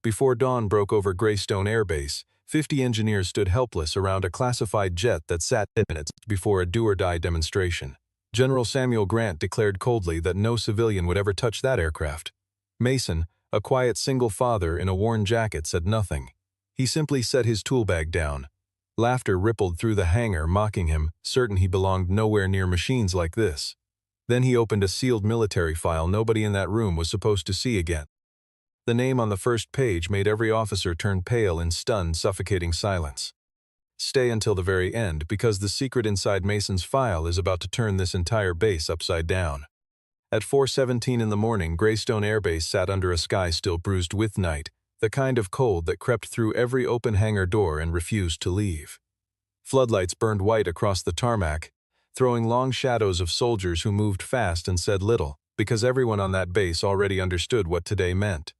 Before dawn broke over Greystone Air Base, 50 engineers stood helpless around a classified jet that sat 10 minutes before a do-or-die demonstration. General Samuel Grant declared coldly that no civilian would ever touch that aircraft. Mason, a quiet single father in a worn jacket, said nothing. He simply set his tool bag down. Laughter rippled through the hangar, mocking him, certain he belonged nowhere near machines like this. Then he opened a sealed military file nobody in that room was supposed to see again. The name on the first page made every officer turn pale in stunned, suffocating silence. Stay until the very end, because the secret inside Mason's file is about to turn this entire base upside down. At 4:17 in the morning, Greystone Air Base sat under a sky still bruised with night, the kind of cold that crept through every open hangar door and refused to leave. Floodlights burned white across the tarmac, throwing long shadows of soldiers who moved fast and said little, because everyone on that base already understood what today meant.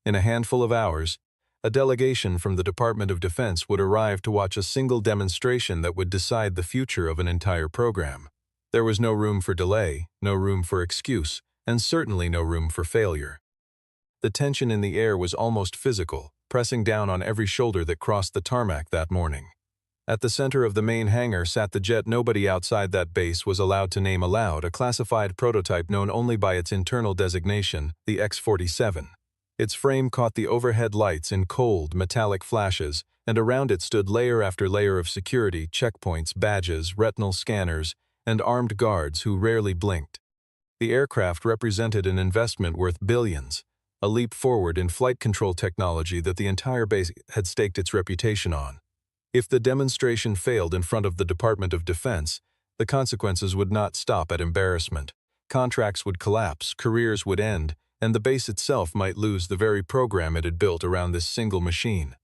In a handful of hours, a delegation from the Department of Defense would arrive to watch a single demonstration that would decide the future of an entire program. There was no room for delay, no room for excuse, and certainly no room for failure. The tension in the air was almost physical, pressing down on every shoulder that crossed the tarmac that morning. At the center of the main hangar sat the jet nobody outside that base was allowed to name aloud, a classified prototype known only by its internal designation, the X-47. Its frame caught the overhead lights in cold, metallic flashes, and around it stood layer after layer of security, checkpoints, badges, retinal scanners, and armed guards who rarely blinked. The aircraft represented an investment worth billions, a leap forward in flight control technology that the entire base had staked its reputation on. If the demonstration failed in front of the Department of Defense, the consequences would not stop at embarrassment. Contracts would collapse, careers would end, and the base itself might lose the very program it had built around this single machine.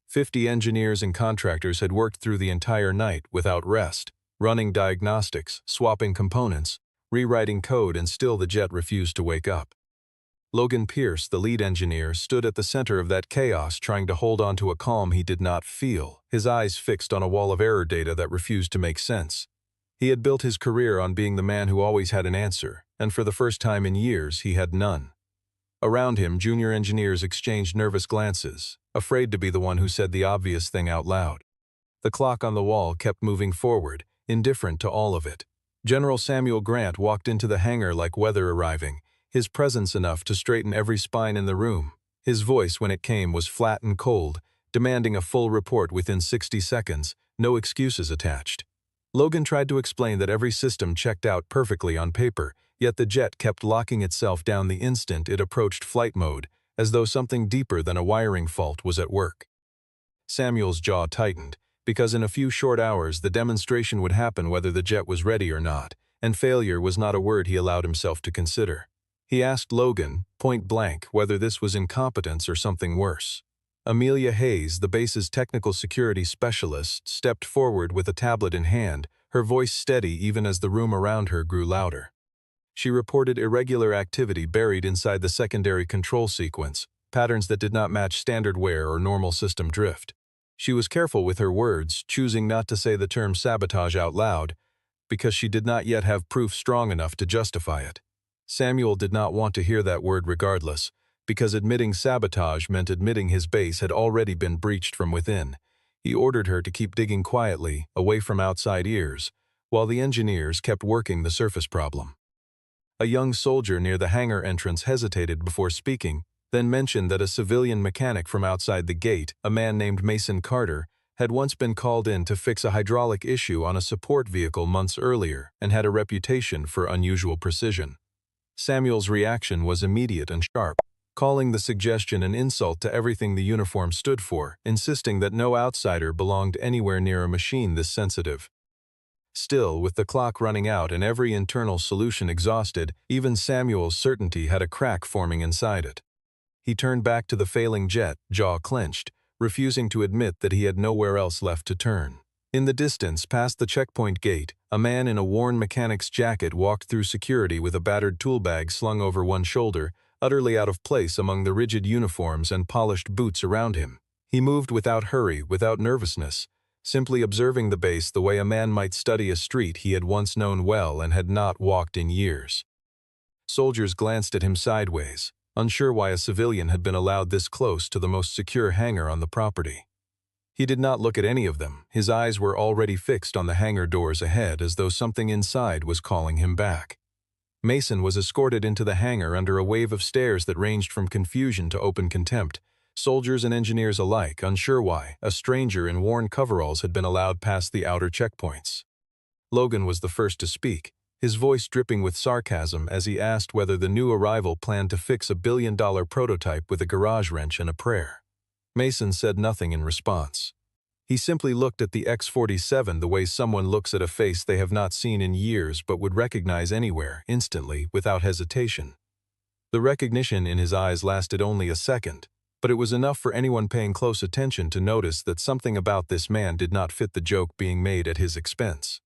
50 engineers and contractors had worked through the entire night without rest, running diagnostics, swapping components, rewriting code, and still the jet refused to wake up. Logan Pierce, the lead engineer, stood at the center of that chaos, trying to hold on to a calm he did not feel, his eyes fixed on a wall of error data that refused to make sense. He had built his career on being the man who always had an answer, and for the first time in years he had none. Around him, junior engineers exchanged nervous glances, afraid to be the one who said the obvious thing out loud. The clock on the wall kept moving forward, indifferent to all of it. General Samuel Grant walked into the hangar like weather arriving, his presence enough to straighten every spine in the room. His voice, when it came, was flat and cold, demanding a full report within 60 seconds, no excuses attached. Logan tried to explain that every system checked out perfectly on paper, yet the jet kept locking itself down the instant it approached flight mode, as though something deeper than a wiring fault was at work. Samuel's jaw tightened, because in a few short hours the demonstration would happen whether the jet was ready or not, and failure was not a word he allowed himself to consider. He asked Logan, point blank, whether this was incompetence or something worse. Amelia Hayes, the base's technical security specialist, stepped forward with a tablet in hand, her voice steady even as the room around her grew louder. She reported irregular activity buried inside the secondary control sequence, patterns that did not match standard wear or normal system drift. She was careful with her words, choosing not to say the term sabotage out loud, because she did not yet have proof strong enough to justify it. Samuel did not want to hear that word regardless, because admitting sabotage meant admitting his base had already been breached from within. He ordered her to keep digging quietly, away from outside ears, while the engineers kept working the surface problem. A young soldier near the hangar entrance hesitated before speaking, then mentioned that a civilian mechanic from outside the gate, a man named Mason Carter, had once been called in to fix a hydraulic issue on a support vehicle months earlier and had a reputation for unusual precision. Samuel's reaction was immediate and sharp, calling the suggestion an insult to everything the uniform stood for, insisting that no outsider belonged anywhere near a machine this sensitive. Still, with the clock running out and every internal solution exhausted, even Samuel's certainty had a crack forming inside it. He turned back to the failing jet, jaw clenched, refusing to admit that he had nowhere else left to turn. In the distance, past the checkpoint gate, a man in a worn mechanic's jacket walked through security with a battered tool bag slung over one shoulder, utterly out of place among the rigid uniforms and polished boots around him. He moved without hurry, without nervousness, simply observing the base the way a man might study a street he had once known well and had not walked in years. Soldiers glanced at him sideways. unsure why a civilian had been allowed this close to the most secure hangar on the property. He did not look at any of them. His eyes were already fixed on the hangar doors ahead, as though something inside was calling him back. Mason was escorted into the hangar under a wave of stares that ranged from confusion to open contempt. Soldiers and engineers alike, unsure why, a stranger in worn coveralls had been allowed past the outer checkpoints. Logan was the first to speak, his voice dripping with sarcasm as he asked whether the new arrival planned to fix a billion-dollar prototype with a garage wrench and a prayer. Mason said nothing in response. He simply looked at the X-47 the way someone looks at a face they have not seen in years but would recognize anywhere, instantly, without hesitation. The recognition in his eyes lasted only a second, but it was enough for anyone paying close attention to notice that something about this man did not fit the joke being made at his expense.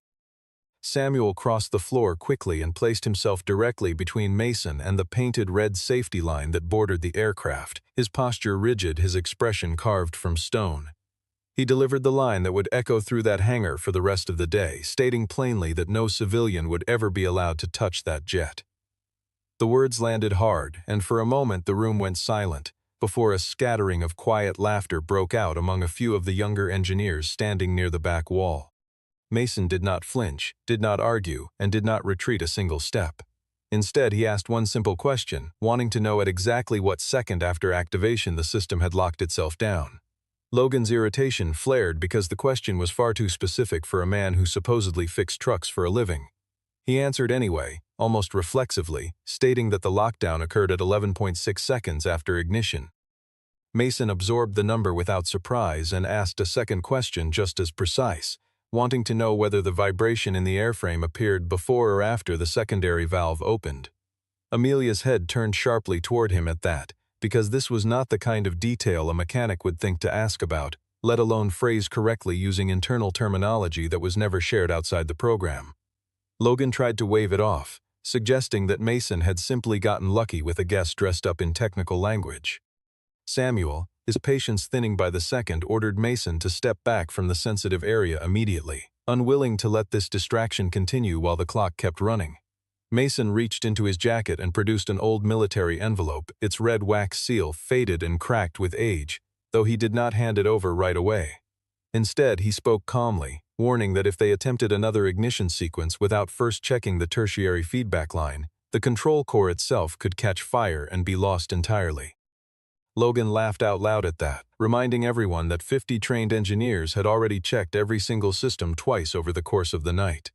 Samuel crossed the floor quickly and placed himself directly between Mason and the painted red safety line that bordered the aircraft, his posture rigid, his expression carved from stone. He delivered the line that would echo through that hangar for the rest of the day, stating plainly that no civilian would ever be allowed to touch that jet. The words landed hard, and for a moment the room went silent, before a scattering of quiet laughter broke out among a few of the younger engineers standing near the back wall. Mason did not flinch, did not argue, and did not retreat a single step. Instead, he asked one simple question, wanting to know at exactly what second after activation the system had locked itself down. Logan's irritation flared because the question was far too specific for a man who supposedly fixed trucks for a living. He answered anyway, almost reflexively, stating that the lockdown occurred at 11.6 seconds after ignition. Mason absorbed the number without surprise and asked a second question just as precise, wanting to know whether the vibration in the airframe appeared before or after the secondary valve opened. Amelia's head turned sharply toward him at that, because this was not the kind of detail a mechanic would think to ask about, let alone phrase correctly using internal terminology that was never shared outside the program. Logan tried to wave it off, suggesting that Mason had simply gotten lucky with a guest dressed up in technical language. Samuel, his patience thinning by the second, ordered Mason to step back from the sensitive area immediately, unwilling to let this distraction continue while the clock kept running. Mason reached into his jacket and produced an old military envelope, its red wax seal faded and cracked with age, though he did not hand it over right away. Instead, he spoke calmly, warning that if they attempted another ignition sequence without first checking the tertiary feedback line, the control core itself could catch fire and be lost entirely. Logan laughed out loud at that, reminding everyone that 50 trained engineers had already checked every single system twice over the course of the night.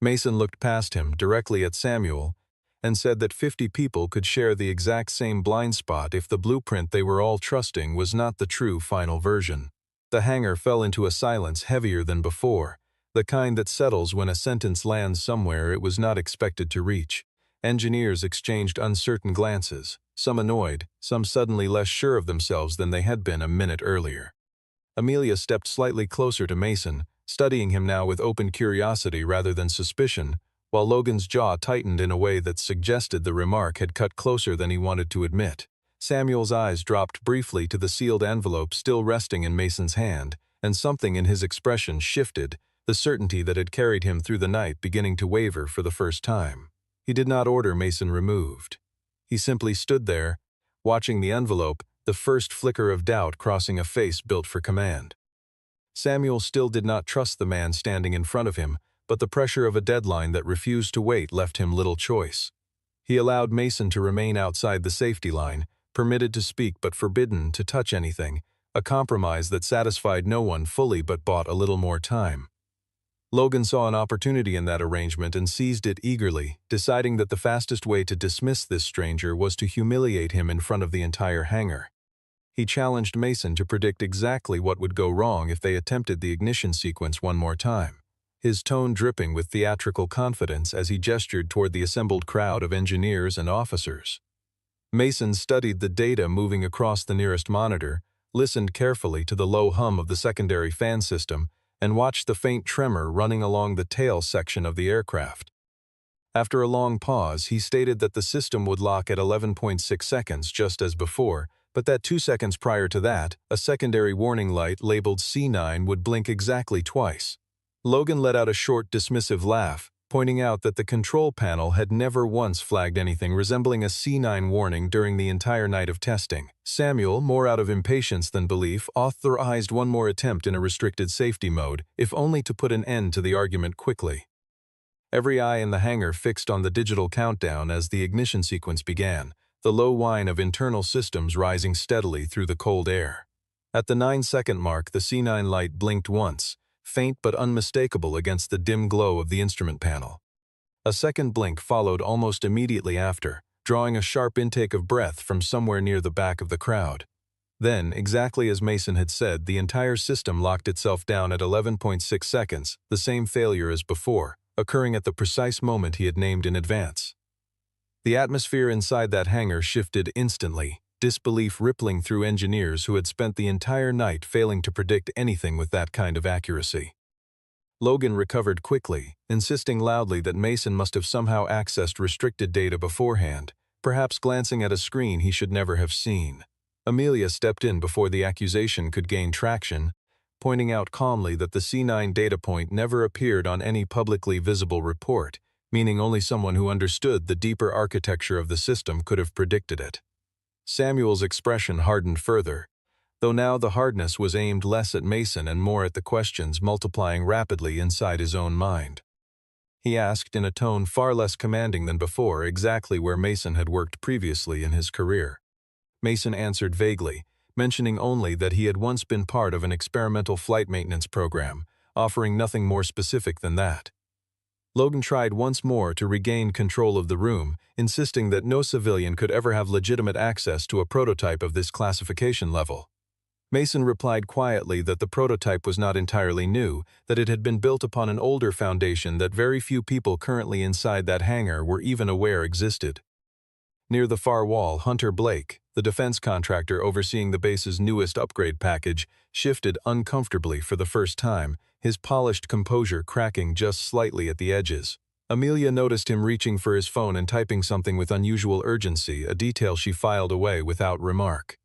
Mason looked past him, directly at Samuel, and said that 50 people could share the exact same blind spot if the blueprint they were all trusting was not the true final version. The hangar fell into a silence heavier than before, the kind that settles when a sentence lands somewhere it was not expected to reach. Engineers exchanged uncertain glances, some annoyed, some suddenly less sure of themselves than they had been a minute earlier. Amelia stepped slightly closer to Mason, studying him now with open curiosity rather than suspicion, while Logan's jaw tightened in a way that suggested the remark had cut closer than he wanted to admit. Samuel's eyes dropped briefly to the sealed envelope still resting in Mason's hand, and something in his expression shifted, the certainty that had carried him through the night beginning to waver for the first time. He did not order Mason removed. He simply stood there, watching the envelope, the first flicker of doubt crossing a face built for command. Samuel still did not trust the man standing in front of him, but the pressure of a deadline that refused to wait left him little choice. He allowed Mason to remain outside the safety line, permitted to speak but forbidden to touch anything, a compromise that satisfied no one fully but bought a little more time. Logan saw an opportunity in that arrangement and seized it eagerly, deciding that the fastest way to dismiss this stranger was to humiliate him in front of the entire hangar. He challenged Mason to predict exactly what would go wrong if they attempted the ignition sequence one more time, his tone dripping with theatrical confidence as he gestured toward the assembled crowd of engineers and officers. Mason studied the data moving across the nearest monitor, listened carefully to the low hum of the secondary fan system, and watched the faint tremor running along the tail section of the aircraft. After a long pause, he stated that the system would lock at 11.6 seconds just as before, but that 2 seconds prior to that, a secondary warning light labeled C9 would blink exactly twice. Logan let out a short, dismissive laugh, pointing out that the control panel had never once flagged anything resembling a C9 warning during the entire night of testing. Samuel, more out of impatience than belief, authorized one more attempt in a restricted safety mode, if only to put an end to the argument quickly. Every eye in the hangar fixed on the digital countdown as the ignition sequence began, the low whine of internal systems rising steadily through the cold air. At the 9-second mark, the C9 light blinked once, faint but unmistakable against the dim glow of the instrument panel. A second blink followed almost immediately after, drawing a sharp intake of breath from somewhere near the back of the crowd. Then, exactly as Mason had said, the entire system locked itself down at 11.6 seconds, the same failure as before, occurring at the precise moment he had named in advance. The atmosphere inside that hangar shifted instantly, disbelief rippling through engineers who had spent the entire night failing to predict anything with that kind of accuracy. Logan recovered quickly, insisting loudly that Mason must have somehow accessed restricted data beforehand, perhaps glancing at a screen he should never have seen. Amelia stepped in before the accusation could gain traction, pointing out calmly that the C9 data point never appeared on any publicly visible report, meaning only someone who understood the deeper architecture of the system could have predicted it. Samuel's expression hardened further, though now the hardness was aimed less at Mason and more at the questions multiplying rapidly inside his own mind. He asked in a tone far less commanding than before exactly where Mason had worked previously in his career. Mason answered vaguely, mentioning only that he had once been part of an experimental flight maintenance program, offering nothing more specific than that. Logan tried once more to regain control of the room, insisting that no civilian could ever have legitimate access to a prototype of this classification level. Mason replied quietly that the prototype was not entirely new, that it had been built upon an older foundation that very few people currently inside that hangar were even aware existed. Near the far wall, Hunter Blake, the defense contractor overseeing the base's newest upgrade package, shifted uncomfortably for the first time, his polished composure cracking just slightly at the edges. Amelia noticed him reaching for his phone and typing something with unusual urgency, a detail she filed away without remark.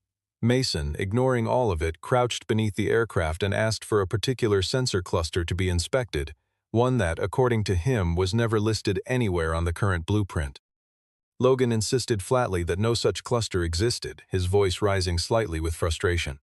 Mason, ignoring all of it, crouched beneath the aircraft and asked for a particular sensor cluster to be inspected, one that, according to him, was never listed anywhere on the current blueprint. Logan insisted flatly that no such cluster existed, his voice rising slightly with frustration.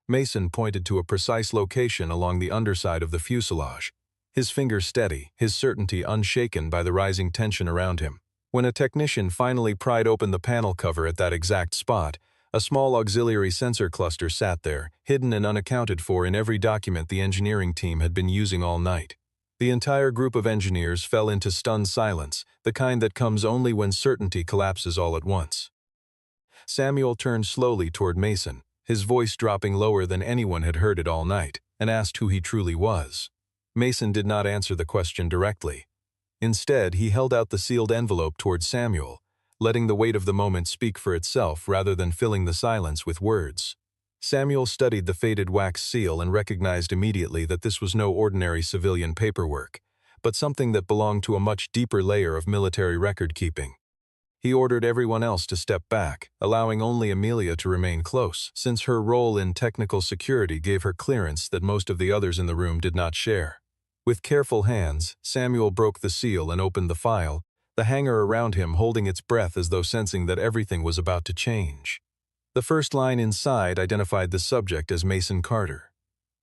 Mason pointed to a precise location along the underside of the fuselage, his fingers steady, his certainty unshaken by the rising tension around him. When a technician finally pried open the panel cover at that exact spot, a small auxiliary sensor cluster sat there, hidden and unaccounted for in every document the engineering team had been using all night. The entire group of engineers fell into stunned silence, the kind that comes only when certainty collapses all at once. Samuel turned slowly toward Mason, his voice dropping lower than anyone had heard it all night, and asked who he truly was. Mason did not answer the question directly. Instead, he held out the sealed envelope toward Samuel, letting the weight of the moment speak for itself rather than filling the silence with words. Samuel studied the faded wax seal and recognized immediately that this was no ordinary civilian paperwork, but something that belonged to a much deeper layer of military record-keeping. He ordered everyone else to step back, allowing only Amelia to remain close, since her role in technical security gave her clearance that most of the others in the room did not share. With careful hands, Samuel broke the seal and opened the file, the hangar around him holding its breath as though sensing that everything was about to change. The first line inside identified the subject as Mason Carter.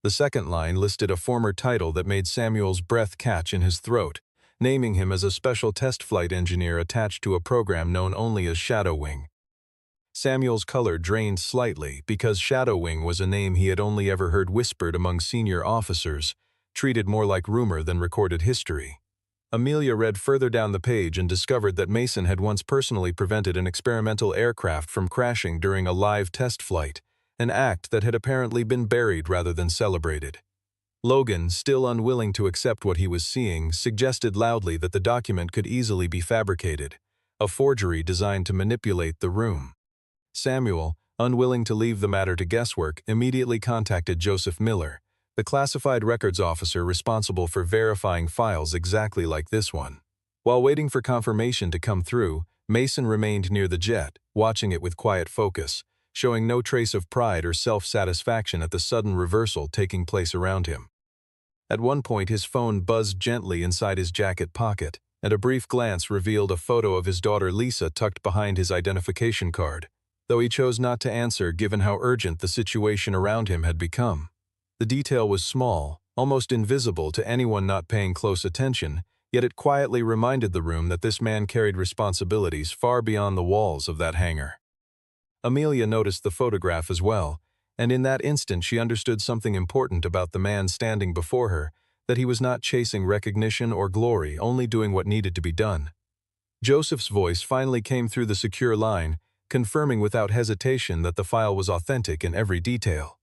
The second line listed a former title that made Samuel's breath catch in his throat, naming him as a special test flight engineer attached to a program known only as Shadow Wing. Samuel's color drained slightly because Shadow Wing was a name he had only ever heard whispered among senior officers, treated more like rumor than recorded history. Amelia read further down the page and discovered that Mason had once personally prevented an experimental aircraft from crashing during a live test flight, an act that had apparently been buried rather than celebrated. Logan, still unwilling to accept what he was seeing, suggested loudly that the document could easily be fabricated, a forgery designed to manipulate the room. Samuel, unwilling to leave the matter to guesswork, immediately contacted Joseph Miller, the classified records officer responsible for verifying files exactly like this one. While waiting for confirmation to come through, Mason remained near the jet, watching it with quiet focus, showing no trace of pride or self-satisfaction at the sudden reversal taking place around him. At one point, his phone buzzed gently inside his jacket pocket, and a brief glance revealed a photo of his daughter Lisa tucked behind his identification card, though he chose not to answer given how urgent the situation around him had become. The detail was small, almost invisible to anyone not paying close attention, yet it quietly reminded the room that this man carried responsibilities far beyond the walls of that hangar. Amelia noticed the photograph as well, and in that instant she understood something important about the man standing before her, that he was not chasing recognition or glory, only doing what needed to be done. Joseph's voice finally came through the secure line, confirming without hesitation that the file was authentic in every detail.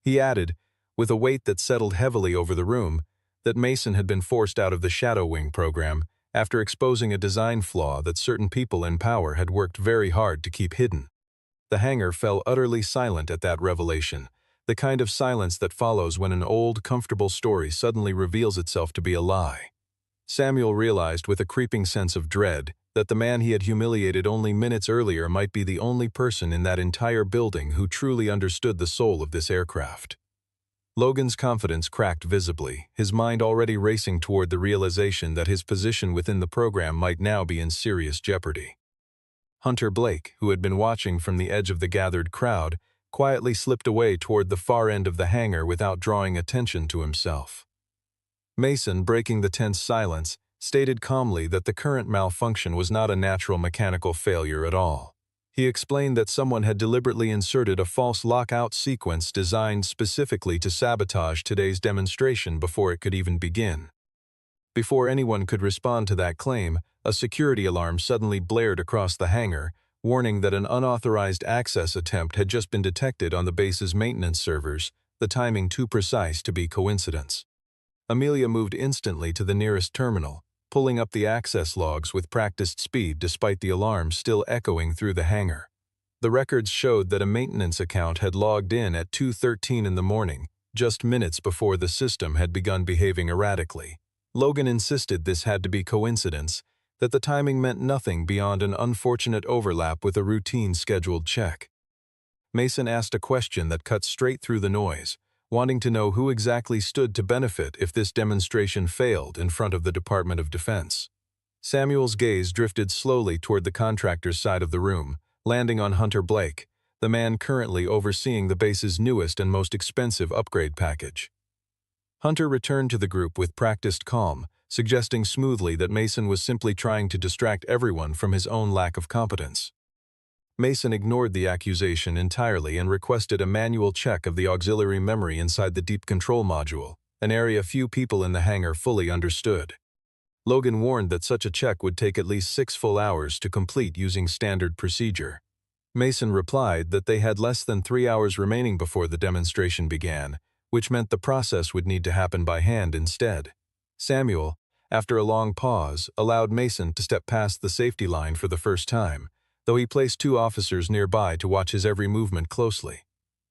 He added, with a weight that settled heavily over the room, that Mason had been forced out of the Shadow Wing program after exposing a design flaw that certain people in power had worked very hard to keep hidden. The hangar fell utterly silent at that revelation, the kind of silence that follows when an old, comfortable story suddenly reveals itself to be a lie. Samuel realized with a creeping sense of dread that the man he had humiliated only minutes earlier might be the only person in that entire building who truly understood the soul of this aircraft. Logan's confidence cracked visibly, his mind already racing toward the realization that his position within the program might now be in serious jeopardy. Hunter Blake, who had been watching from the edge of the gathered crowd, quietly slipped away toward the far end of the hangar without drawing attention to himself. Mason, breaking the tense silence, stated calmly that the current malfunction was not a natural mechanical failure at all. He explained that someone had deliberately inserted a false lockout sequence designed specifically to sabotage today's demonstration before it could even begin. Before anyone could respond to that claim, a security alarm suddenly blared across the hangar, warning that an unauthorized access attempt had just been detected on the base's maintenance servers, the timing too precise to be coincidence. Amelia moved instantly to the nearest terminal, pulling up the access logs with practiced speed despite the alarm still echoing through the hangar. The records showed that a maintenance account had logged in at 2:13 in the morning, just minutes before the system had begun behaving erratically. Logan insisted this had to be coincidence, that the timing meant nothing beyond an unfortunate overlap with a routine scheduled check. Mason asked a question that cut straight through the noise, wanting to know who exactly stood to benefit if this demonstration failed in front of the Department of Defense. Samuel's gaze drifted slowly toward the contractor's side of the room, landing on Hunter Blake, the man currently overseeing the base's newest and most expensive upgrade package. Hunter returned to the group with practiced calm, suggesting smoothly that Mason was simply trying to distract everyone from his own lack of competence. Mason ignored the accusation entirely and requested a manual check of the auxiliary memory inside the deep control module, an area few people in the hangar fully understood. Logan warned that such a check would take at least 6 full hours to complete using standard procedure. Mason replied that they had less than 3 hours remaining before the demonstration began, which meant the process would need to happen by hand instead. Samuel, after a long pause, allowed Mason to step past the safety line for the first time, though he placed 2 officers nearby to watch his every movement closely.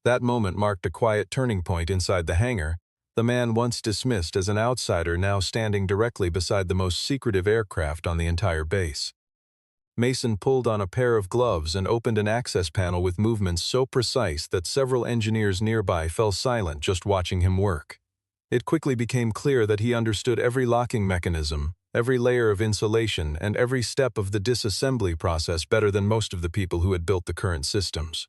That moment marked a quiet turning point inside the hangar, the man once dismissed as an outsider now standing directly beside the most secretive aircraft on the entire base. Mason pulled on a pair of gloves and opened an access panel with movements so precise that several engineers nearby fell silent just watching him work. It quickly became clear that he understood every locking mechanism, every layer of insulation, and every step of the disassembly process better than most of the people who had built the current systems.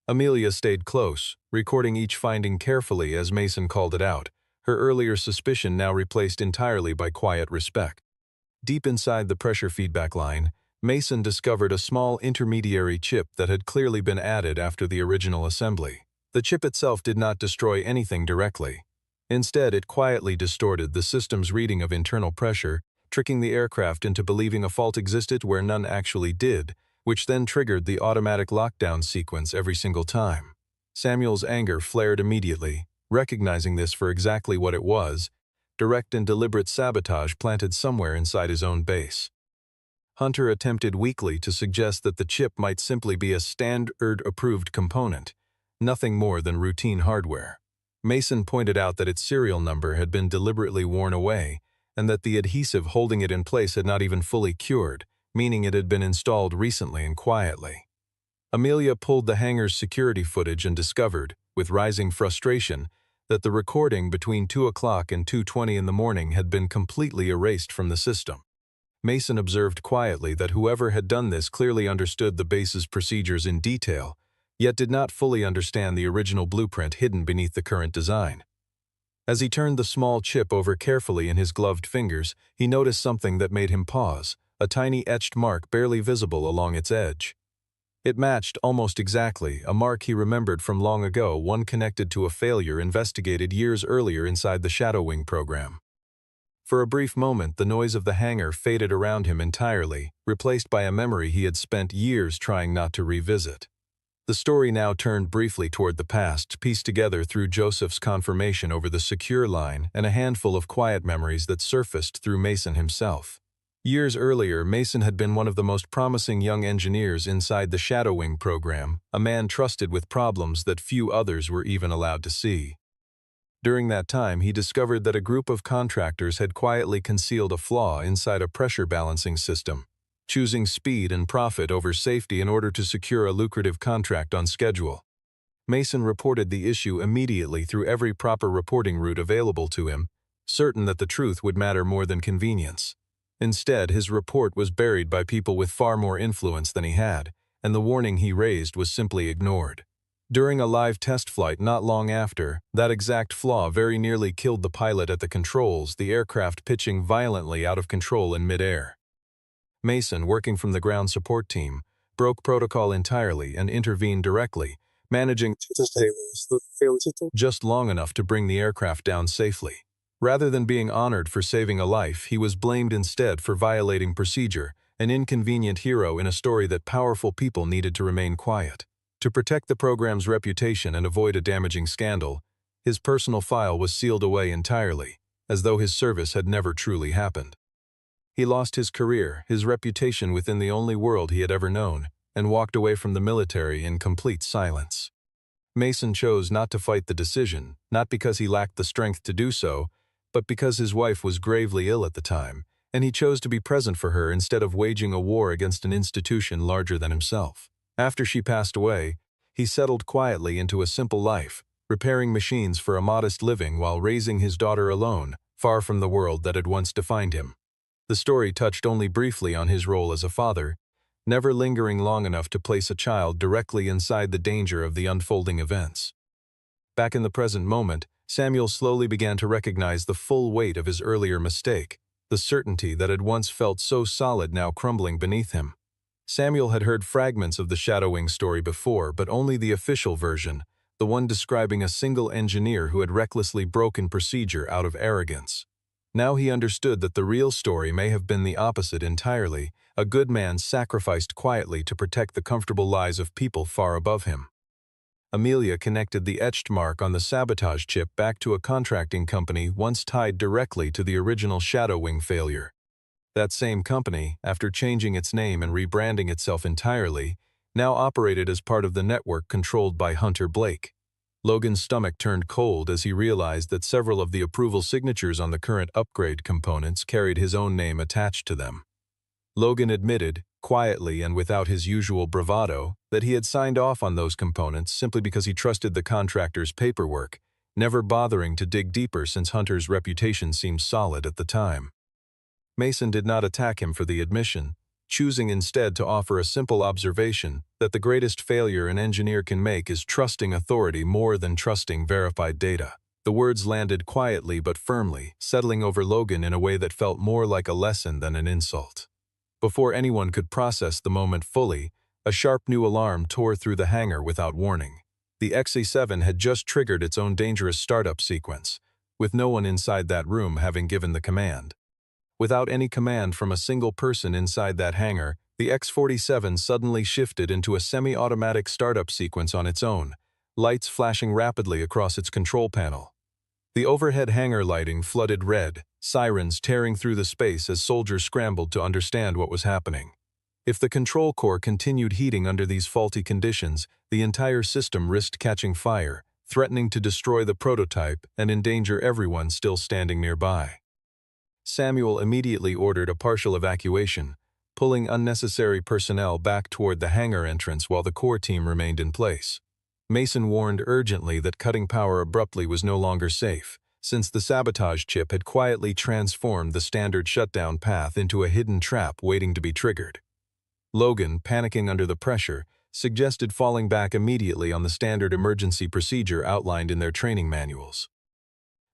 Amelia stayed close, recording each finding carefully as Mason called it out, her earlier suspicion now replaced entirely by quiet respect. Deep inside the pressure feedback line, Mason discovered a small intermediary chip that had clearly been added after the original assembly. The chip itself did not destroy anything directly. Instead, it quietly distorted the system's reading of internal pressure, tricking the aircraft into believing a fault existed where none actually did, which then triggered the automatic lockdown sequence every single time. Samuel's anger flared immediately, recognizing this for exactly what it was, direct and deliberate sabotage planted somewhere inside his own base. Hunter attempted weakly to suggest that the chip might simply be a standard-approved component, nothing more than routine hardware. Mason pointed out that its serial number had been deliberately worn away, and that the adhesive holding it in place had not even fully cured, meaning it had been installed recently and quietly. Amelia pulled the hangar's security footage and discovered, with rising frustration, that the recording between 2 o'clock and 2:20 in the morning had been completely erased from the system. Mason observed quietly that whoever had done this clearly understood the base's procedures in detail, yet did not fully understand the original blueprint hidden beneath the current design. As he turned the small chip over carefully in his gloved fingers, he noticed something that made him pause, a tiny etched mark barely visible along its edge. It matched, almost exactly, a mark he remembered from long ago, one connected to a failure investigated years earlier inside the Shadowwing program. For a brief moment, the noise of the hangar faded around him entirely, replaced by a memory he had spent years trying not to revisit. The story now turned briefly toward the past, pieced together through Joseph's confirmation over the secure line and a handful of quiet memories that surfaced through Mason himself. Years earlier, Mason had been one of the most promising young engineers inside the Shadowwing program, a man trusted with problems that few others were even allowed to see. During that time, he discovered that a group of contractors had quietly concealed a flaw inside a pressure balancing system, choosing speed and profit over safety in order to secure a lucrative contract on schedule. Mason reported the issue immediately through every proper reporting route available to him, certain that the truth would matter more than convenience. Instead, his report was buried by people with far more influence than he had, and the warning he raised was simply ignored. During a live test flight not long after, that exact flaw very nearly killed the pilot at the controls, the aircraft pitching violently out of control in midair. Mason, working from the ground support team, broke protocol entirely and intervened directly, managing just long enough to bring the aircraft down safely. Rather than being honored for saving a life, he was blamed instead for violating procedure, an inconvenient hero in a story that powerful people needed to remain quiet. To protect the program's reputation and avoid a damaging scandal, his personal file was sealed away entirely, as though his service had never truly happened. He lost his career, his reputation within the only world he had ever known, and walked away from the military in complete silence. Mason chose not to fight the decision, not because he lacked the strength to do so, but because his wife was gravely ill at the time, and he chose to be present for her instead of waging a war against an institution larger than himself. After she passed away, he settled quietly into a simple life, repairing machines for a modest living while raising his daughter alone, far from the world that had once defined him. The story touched only briefly on his role as a father, never lingering long enough to place a child directly inside the danger of the unfolding events. Back in the present moment, Samuel slowly began to recognize the full weight of his earlier mistake, the certainty that had once felt so solid now crumbling beneath him. Samuel had heard fragments of the Shadowwing story before, but only the official version, the one describing a single engineer who had recklessly broken procedure out of arrogance. Now he understood that the real story may have been the opposite entirely, a good man sacrificed quietly to protect the comfortable lives of people far above him. Amelia connected the etched mark on the sabotage chip back to a contracting company once tied directly to the original Shadowwing failure. That same company, after changing its name and rebranding itself entirely, now operated as part of the network controlled by Hunter Blake. Logan's stomach turned cold as he realized that several of the approval signatures on the current upgrade components carried his own name attached to them. Logan admitted, quietly and without his usual bravado, that he had signed off on those components simply because he trusted the contractor's paperwork, never bothering to dig deeper since Hunter's reputation seemed solid at the time. Mason did not attack him for the admission, choosing instead to offer a simple observation that the greatest failure an engineer can make is trusting authority more than trusting verified data. The words landed quietly but firmly, settling over Logan in a way that felt more like a lesson than an insult. Before anyone could process the moment fully, a sharp new alarm tore through the hangar without warning. The XA-7 had just triggered its own dangerous startup sequence, with no one inside that room having given the command. Without any command from a single person inside that hangar, the X-47 suddenly shifted into a semi-automatic startup sequence on its own, lights flashing rapidly across its control panel. The overhead hangar lighting flooded red, sirens tearing through the space as soldiers scrambled to understand what was happening. If the control core continued heating under these faulty conditions, the entire system risked catching fire, threatening to destroy the prototype and endanger everyone still standing nearby. Samuel immediately ordered a partial evacuation, pulling unnecessary personnel back toward the hangar entrance while the core team remained in place. Mason warned urgently that cutting power abruptly was no longer safe, since the sabotage chip had quietly transformed the standard shutdown path into a hidden trap waiting to be triggered. Logan, panicking under the pressure, suggested falling back immediately on the standard emergency procedure outlined in their training manuals.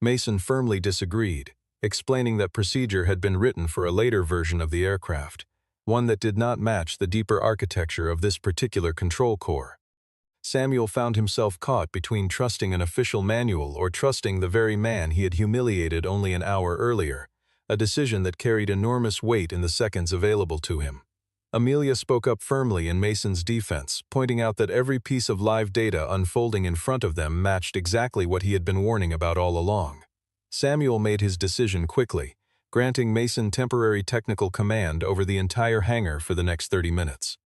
Mason firmly disagreed, explaining that procedure had been written for a later version of the aircraft, one that did not match the deeper architecture of this particular control core. Samuel found himself caught between trusting an official manual or trusting the very man he had humiliated only an hour earlier, a decision that carried enormous weight in the seconds available to him. Amelia spoke up firmly in Mason's defense, pointing out that every piece of live data unfolding in front of them matched exactly what he had been warning about all along. Samuel made his decision quickly, granting Mason temporary technical command over the entire hangar for the next 30 minutes.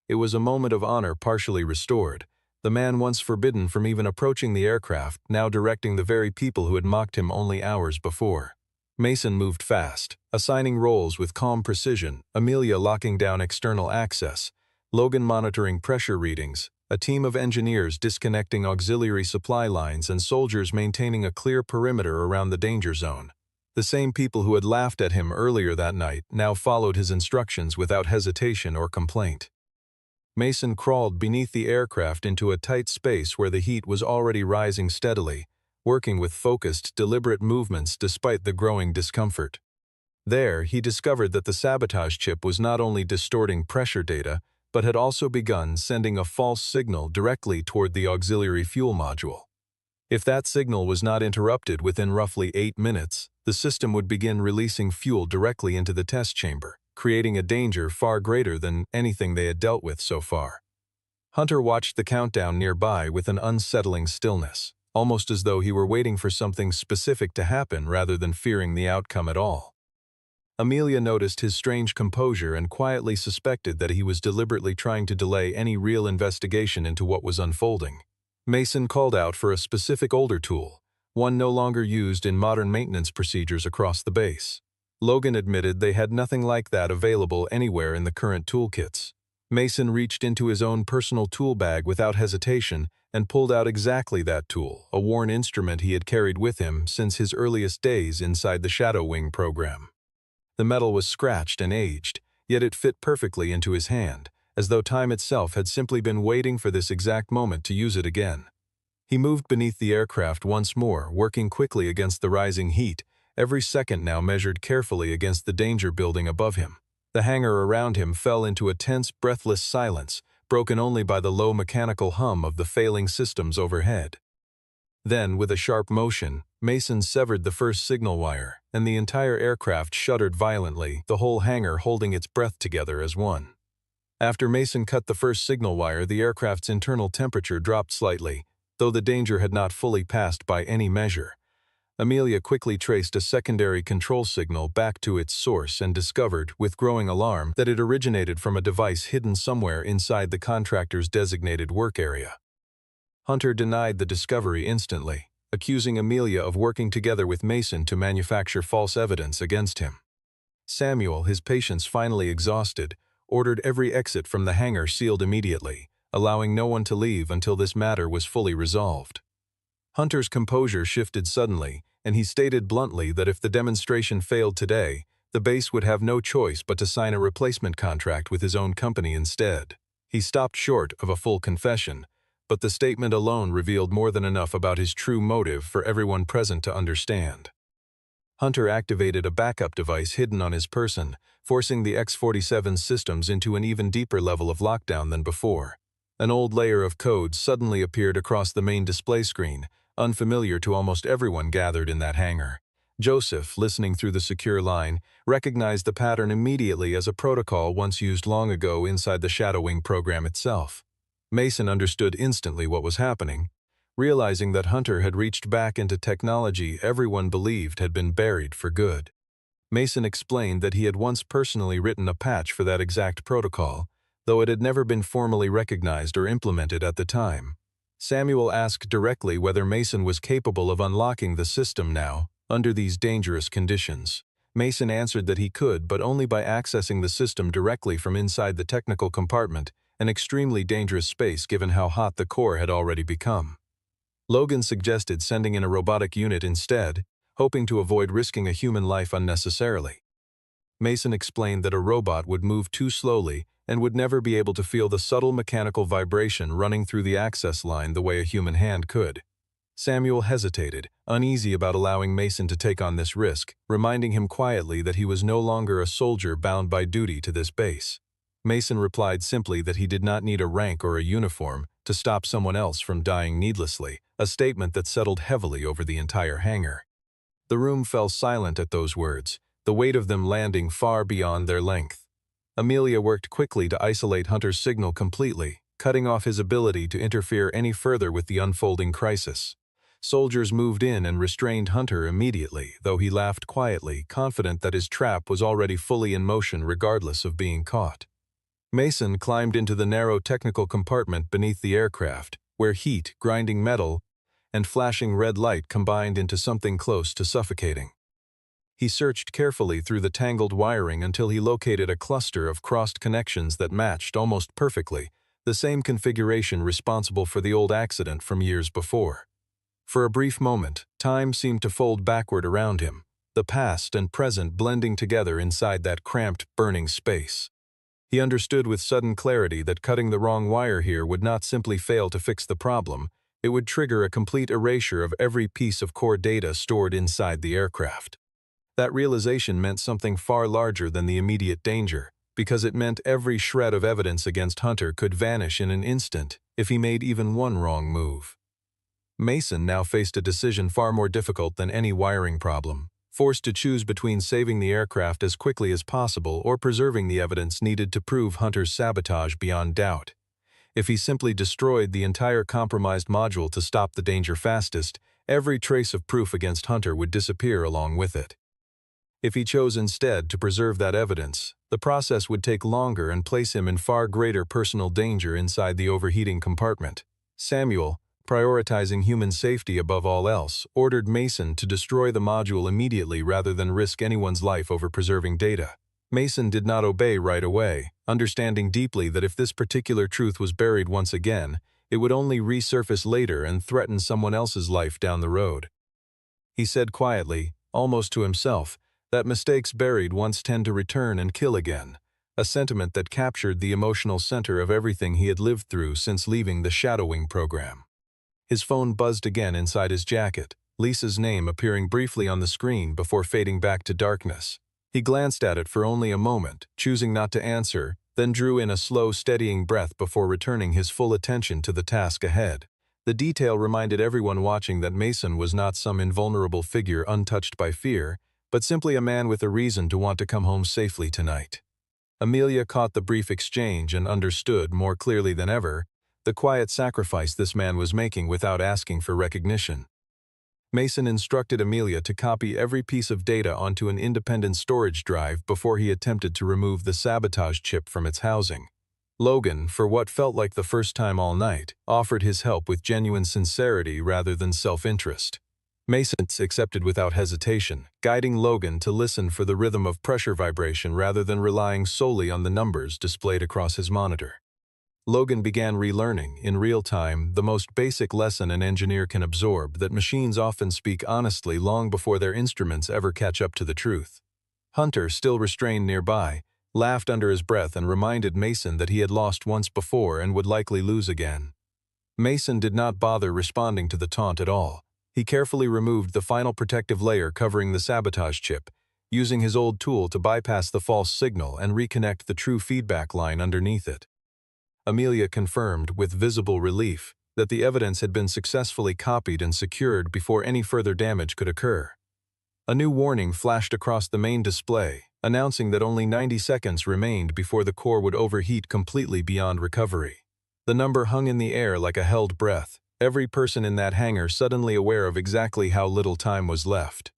It was a moment of honor partially restored, the man once forbidden from even approaching the aircraft now directing the very people who had mocked him only hours before. Mason moved fast, assigning roles with calm precision, Amelia locking down external access, Logan monitoring pressure readings, a team of engineers disconnecting auxiliary supply lines, and soldiers maintaining a clear perimeter around the danger zone. The same people who had laughed at him earlier that night now followed his instructions without hesitation or complaint. Mason crawled beneath the aircraft into a tight space where the heat was already rising steadily, working with focused, deliberate movements despite the growing discomfort. There, he discovered that the sabotage chip was not only distorting pressure data, but had also begun sending a false signal directly toward the auxiliary fuel module. If that signal was not interrupted within roughly 8 minutes, the system would begin releasing fuel directly into the test chamber, creating a danger far greater than anything they had dealt with so far. Hunter watched the countdown nearby with an unsettling stillness, almost as though he were waiting for something specific to happen rather than fearing the outcome at all. Amelia noticed his strange composure and quietly suspected that he was deliberately trying to delay any real investigation into what was unfolding. Mason called out for a specific older tool, one no longer used in modern maintenance procedures across the base. Logan admitted they had nothing like that available anywhere in the current toolkits. Mason reached into his own personal tool bag without hesitation and pulled out exactly that tool, a worn instrument he had carried with him since his earliest days inside the Shadow Wing program. The metal was scratched and aged, yet it fit perfectly into his hand, as though time itself had simply been waiting for this exact moment to use it again. He moved beneath the aircraft once more, working quickly against the rising heat, every second now measured carefully against the danger building above him. The hangar around him fell into a tense, breathless silence, broken only by the low mechanical hum of the failing systems overhead. Then, with a sharp motion, Mason severed the first signal wire, and the entire aircraft shuddered violently, the whole hangar holding its breath together as one. After Mason cut the first signal wire, the aircraft's internal temperature dropped slightly, though the danger had not fully passed by any measure. Amelia quickly traced a secondary control signal back to its source and discovered, with growing alarm, that it originated from a device hidden somewhere inside the contractor's designated work area. Hunter denied the discovery instantly, accusing Amelia of working together with Mason to manufacture false evidence against him. Samuel, his patience finally exhausted, ordered every exit from the hangar sealed immediately, allowing no one to leave until this matter was fully resolved. Hunter's composure shifted suddenly, and he stated bluntly that if the demonstration failed today, the base would have no choice but to sign a replacement contract with his own company instead. He stopped short of a full confession, but the statement alone revealed more than enough about his true motive for everyone present to understand. Hunter activated a backup device hidden on his person, forcing the X-47's systems into an even deeper level of lockdown than before. An old layer of code suddenly appeared across the main display screen, unfamiliar to almost everyone gathered in that hangar. Joseph, listening through the secure line, recognized the pattern immediately as a protocol once used long ago inside the Shadow Wing program itself. Mason understood instantly what was happening, realizing that Hunter had reached back into technology everyone believed had been buried for good. Mason explained that he had once personally written a patch for that exact protocol, though it had never been formally recognized or implemented at the time. Samuel asked directly whether Mason was capable of unlocking the system now, under these dangerous conditions. Mason answered that he could, but only by accessing the system directly from inside the technical compartment, an extremely dangerous space given how hot the core had already become. Logan suggested sending in a robotic unit instead, hoping to avoid risking a human life unnecessarily. Mason explained that a robot would move too slowly and would never be able to feel the subtle mechanical vibration running through the access line the way a human hand could. Samuel hesitated, uneasy about allowing Mason to take on this risk, reminding him quietly that he was no longer a soldier bound by duty to this base. Mason replied simply that he did not need a rank or a uniform to stop someone else from dying needlessly, a statement that settled heavily over the entire hangar. The room fell silent at those words, the weight of them landing far beyond their length. Amelia worked quickly to isolate Hunter's signal completely, cutting off his ability to interfere any further with the unfolding crisis. Soldiers moved in and restrained Hunter immediately, though he laughed quietly, confident that his trap was already fully in motion regardless of being caught. Mason climbed into the narrow technical compartment beneath the aircraft, where heat, grinding metal, and flashing red light combined into something close to suffocating. He searched carefully through the tangled wiring until he located a cluster of crossed connections that matched almost perfectly, the same configuration responsible for the old accident from years before. For a brief moment, time seemed to fold backward around him, the past and present blending together inside that cramped, burning space. He understood with sudden clarity that cutting the wrong wire here would not simply fail to fix the problem, it would trigger a complete erasure of every piece of core data stored inside the aircraft. That realization meant something far larger than the immediate danger, because it meant every shred of evidence against Hunter could vanish in an instant if he made even one wrong move. Mason now faced a decision far more difficult than any wiring problem, forced to choose between saving the aircraft as quickly as possible or preserving the evidence needed to prove Hunter's sabotage beyond doubt. If he simply destroyed the entire compromised module to stop the danger fastest, every trace of proof against Hunter would disappear along with it. If he chose instead to preserve that evidence, the process would take longer and place him in far greater personal danger inside the overheating compartment. Samuel, prioritizing human safety above all else, ordered Mason to destroy the module immediately rather than risk anyone's life over preserving data. Mason did not obey right away, understanding deeply that if this particular truth was buried once again, it would only resurface later and threaten someone else's life down the road. He said quietly, almost to himself, that mistakes buried once tend to return and kill again, a sentiment that captured the emotional center of everything he had lived through since leaving the shadowing program. His phone buzzed again inside his jacket, Lisa's name appearing briefly on the screen before fading back to darkness. He glanced at it for only a moment, choosing not to answer, then drew in a slow, steadying breath before returning his full attention to the task ahead. The detail reminded everyone watching that Mason was not some invulnerable figure untouched by fear, but simply a man with a reason to want to come home safely tonight. Amelia caught the brief exchange and understood, more clearly than ever, the quiet sacrifice this man was making without asking for recognition. Mason instructed Amelia to copy every piece of data onto an independent storage drive before he attempted to remove the sabotage chip from its housing. Logan, for what felt like the first time all night, offered his help with genuine sincerity rather than self-interest. Mason accepted without hesitation, guiding Logan to listen for the rhythm of pressure vibration rather than relying solely on the numbers displayed across his monitor. Logan began relearning, in real time, the most basic lesson an engineer can absorb, that machines often speak honestly long before their instruments ever catch up to the truth. Hunter, still restrained nearby, laughed under his breath and reminded Mason that he had lost once before and would likely lose again. Mason did not bother responding to the taunt at all. He carefully removed the final protective layer covering the sabotage chip, using his old tool to bypass the false signal and reconnect the true feedback line underneath it. Amelia confirmed, with visible relief, that the evidence had been successfully copied and secured before any further damage could occur. A new warning flashed across the main display, announcing that only 90 seconds remained before the core would overheat completely beyond recovery. The number hung in the air like a held breath, every person in that hangar suddenly aware of exactly how little time was left.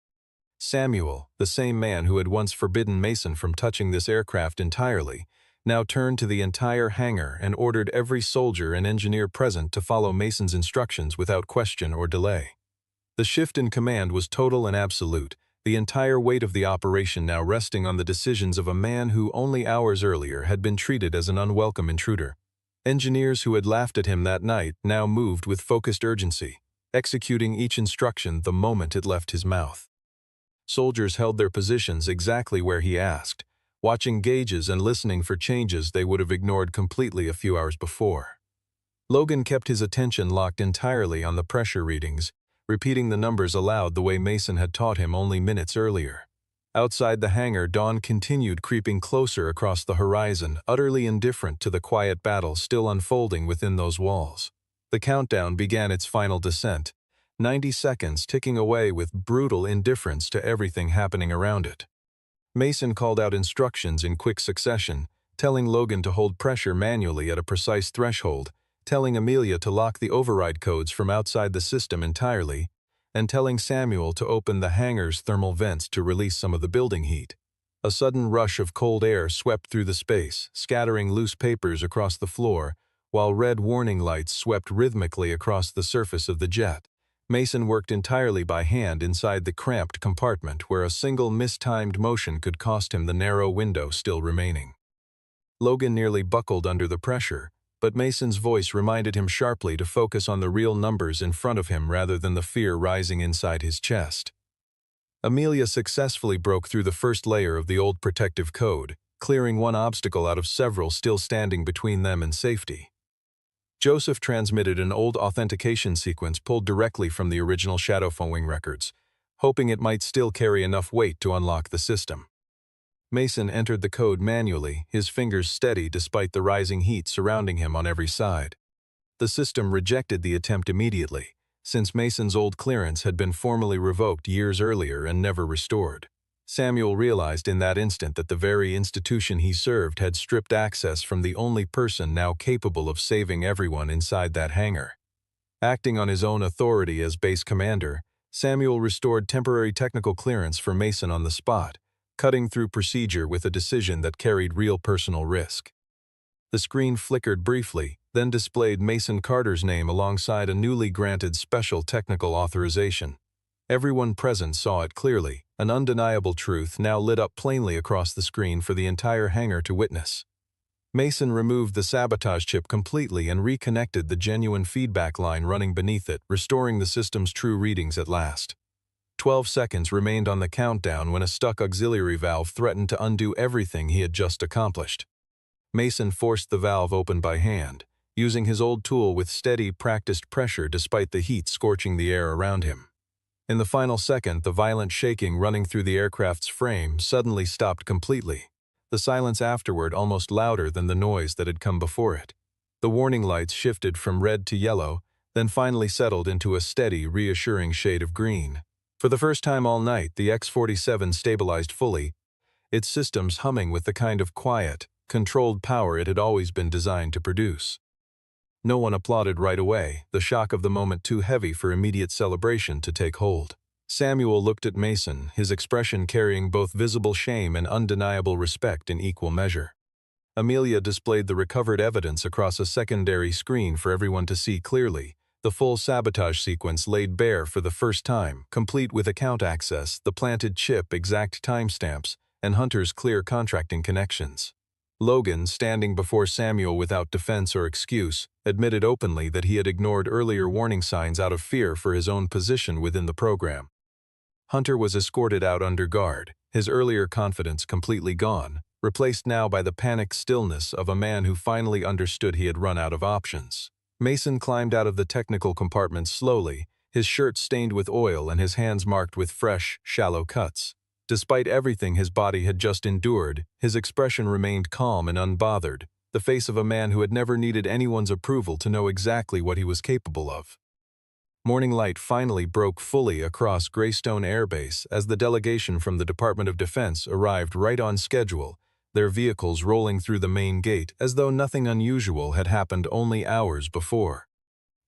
Samuel, the same man who had once forbidden Mason from touching this aircraft entirely, now turned to the entire hangar and ordered every soldier and engineer present to follow Mason's instructions without question or delay. The shift in command was total and absolute, the entire weight of the operation now resting on the decisions of a man who only hours earlier had been treated as an unwelcome intruder. Engineers who had laughed at him that night now moved with focused urgency, executing each instruction the moment it left his mouth. Soldiers held their positions exactly where he asked, watching gauges and listening for changes they would have ignored completely a few hours before. Logan kept his attention locked entirely on the pressure readings, repeating the numbers aloud the way Mason had taught him only minutes earlier. Outside the hangar, dawn continued creeping closer across the horizon, utterly indifferent to the quiet battle still unfolding within those walls. The countdown began its final descent, 90 seconds ticking away with brutal indifference to everything happening around it. Mason called out instructions in quick succession, telling Logan to hold pressure manually at a precise threshold, telling Amelia to lock the override codes from outside the system entirely, and telling Samuel to open the hangar's thermal vents to release some of the building heat. A sudden rush of cold air swept through the space, scattering loose papers across the floor, while red warning lights swept rhythmically across the surface of the jet. Mason worked entirely by hand inside the cramped compartment where a single mistimed motion could cost him the narrow window still remaining. Logan nearly buckled under the pressure, but Mason's voice reminded him sharply to focus on the real numbers in front of him rather than the fear rising inside his chest. Amelia successfully broke through the first layer of the old protective code, clearing one obstacle out of several still standing between them and safety. Joseph transmitted an old authentication sequence pulled directly from the original shadowfollowing records, hoping it might still carry enough weight to unlock the system. Mason entered the code manually, his fingers steady despite the rising heat surrounding him on every side. The system rejected the attempt immediately, since Mason's old clearance had been formally revoked years earlier and never restored. Samuel realized in that instant that the very institution he served had stripped access from the only person now capable of saving everyone inside that hangar. Acting on his own authority as base commander, Samuel restored temporary technical clearance for Mason on the spot, cutting through procedure with a decision that carried real personal risk. The screen flickered briefly, then displayed Mason Carter's name alongside a newly granted special technical authorization. Everyone present saw it clearly, an undeniable truth now lit up plainly across the screen for the entire hangar to witness. Mason removed the sabotage chip completely and reconnected the genuine feedback line running beneath it, restoring the system's true readings at last. 12 seconds remained on the countdown when a stuck auxiliary valve threatened to undo everything he had just accomplished. Mason forced the valve open by hand, using his old tool with steady, practiced pressure despite the heat scorching the air around him. In the final second, the violent shaking running through the aircraft's frame suddenly stopped completely, the silence afterward almost louder than the noise that had come before it. The warning lights shifted from red to yellow, then finally settled into a steady, reassuring shade of green. For the first time all night, the X-47 stabilized fully, its systems humming with the kind of quiet, controlled power it had always been designed to produce. No one applauded right away, the shock of the moment too heavy for immediate celebration to take hold. Samuel looked at Mason, his expression carrying both visible shame and undeniable respect in equal measure. Amelia displayed the recovered evidence across a secondary screen for everyone to see clearly, the full sabotage sequence laid bare for the first time, complete with account access, the planted chip, exact timestamps, and Hunter's clear contracting connections. Logan, standing before Samuel without defense or excuse, admitted openly that he had ignored earlier warning signs out of fear for his own position within the program. Hunter was escorted out under guard, his earlier confidence completely gone, replaced now by the panicked stillness of a man who finally understood he had run out of options. Mason climbed out of the technical compartment slowly, his shirt stained with oil and his hands marked with fresh, shallow cuts. Despite everything his body had just endured, his expression remained calm and unbothered, the face of a man who had never needed anyone's approval to know exactly what he was capable of. Morning light finally broke fully across Greystone Air Base as the delegation from the Department of Defense arrived right on schedule, their vehicles rolling through the main gate as though nothing unusual had happened only hours before.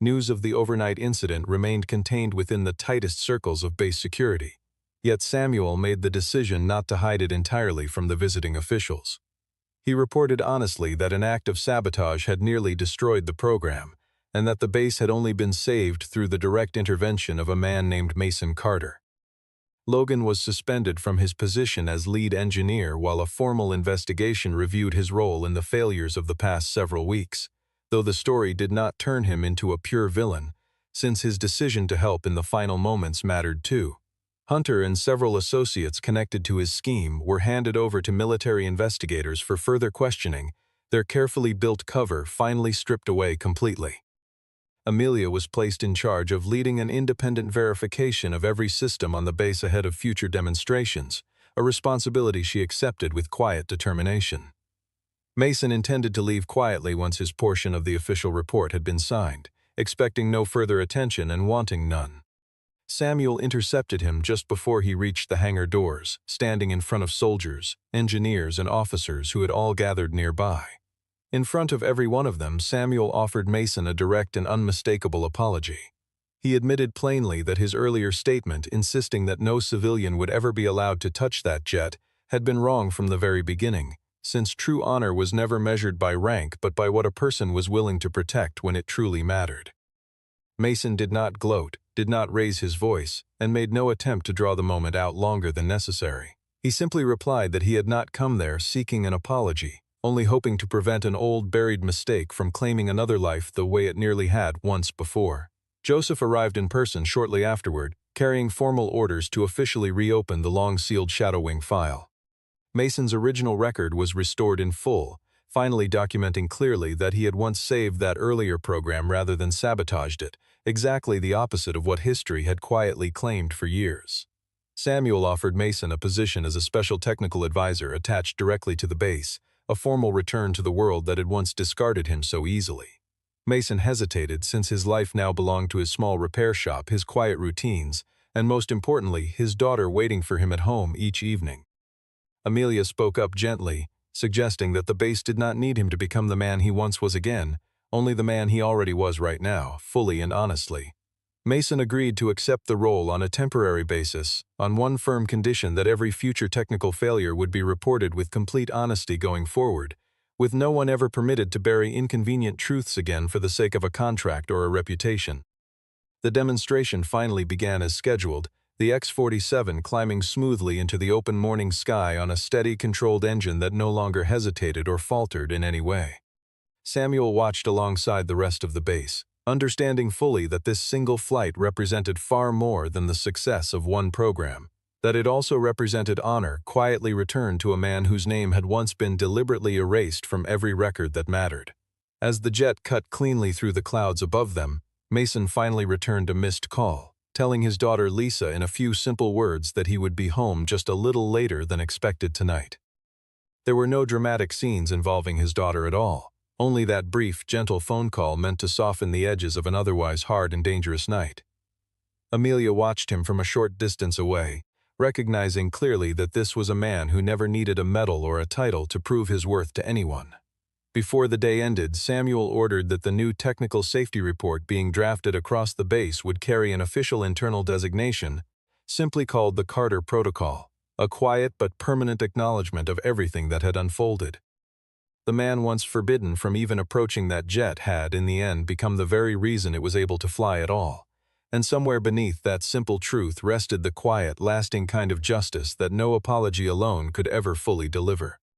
News of the overnight incident remained contained within the tightest circles of base security. Yet Samuel made the decision not to hide it entirely from the visiting officials. He reported honestly that an act of sabotage had nearly destroyed the program, and that the base had only been saved through the direct intervention of a man named Mason Carter. Logan was suspended from his position as lead engineer while a formal investigation reviewed his role in the failures of the past several weeks, though the story did not turn him into a pure villain, since his decision to help in the final moments mattered too. Hunter and several associates connected to his scheme were handed over to military investigators for further questioning, their carefully built cover finally stripped away completely. Amelia was placed in charge of leading an independent verification of every system on the base ahead of future demonstrations, a responsibility she accepted with quiet determination. Mason intended to leave quietly once his portion of the official report had been signed, expecting no further attention and wanting none. Samuel intercepted him just before he reached the hangar doors, standing in front of soldiers, engineers, and officers who had all gathered nearby. In front of every one of them, Samuel offered Mason a direct and unmistakable apology. He admitted plainly that his earlier statement, insisting that no civilian would ever be allowed to touch that jet, had been wrong from the very beginning, since true honor was never measured by rank but by what a person was willing to protect when it truly mattered. Mason did not gloat, did not raise his voice, and made no attempt to draw the moment out longer than necessary. He simply replied that he had not come there seeking an apology, only hoping to prevent an old buried mistake from claiming another life the way it nearly had once before. Joseph arrived in person shortly afterward, carrying formal orders to officially reopen the long-sealed Shadowwing file. Mason's original record was restored in full, finally documenting clearly that he had once saved that earlier program rather than sabotaged it, exactly the opposite of what history had quietly claimed for years. Samuel offered Mason a position as a special technical advisor attached directly to the base, a formal return to the world that had once discarded him so easily. Mason hesitated since his life now belonged to his small repair shop, his quiet routines, and most importantly, his daughter waiting for him at home each evening. Amelia spoke up gently, suggesting that the base did not need him to become the man he once was again, only the man he already was right now, fully and honestly. Mason agreed to accept the role on a temporary basis, on one firm condition that every future technical failure would be reported with complete honesty going forward, with no one ever permitted to bury inconvenient truths again for the sake of a contract or a reputation. The demonstration finally began as scheduled, the X-47 climbing smoothly into the open morning sky on a steady, controlled engine that no longer hesitated or faltered in any way. Samuel watched alongside the rest of the base, understanding fully that this single flight represented far more than the success of one program, that it also represented honor quietly returned to a man whose name had once been deliberately erased from every record that mattered. As the jet cut cleanly through the clouds above them, Mason finally returned a missed call, telling his daughter Lisa in a few simple words that he would be home just a little later than expected tonight. There were no dramatic scenes involving his daughter at all. Only that brief, gentle phone call meant to soften the edges of an otherwise hard and dangerous night. Amelia watched him from a short distance away, recognizing clearly that this was a man who never needed a medal or a title to prove his worth to anyone. Before the day ended, Samuel ordered that the new technical safety report being drafted across the base would carry an official internal designation, simply called the Carter Protocol, a quiet but permanent acknowledgement of everything that had unfolded. The man once forbidden from even approaching that jet had, in the end, become the very reason it was able to fly at all. And somewhere beneath that simple truth rested the quiet, lasting kind of justice that no apology alone could ever fully deliver.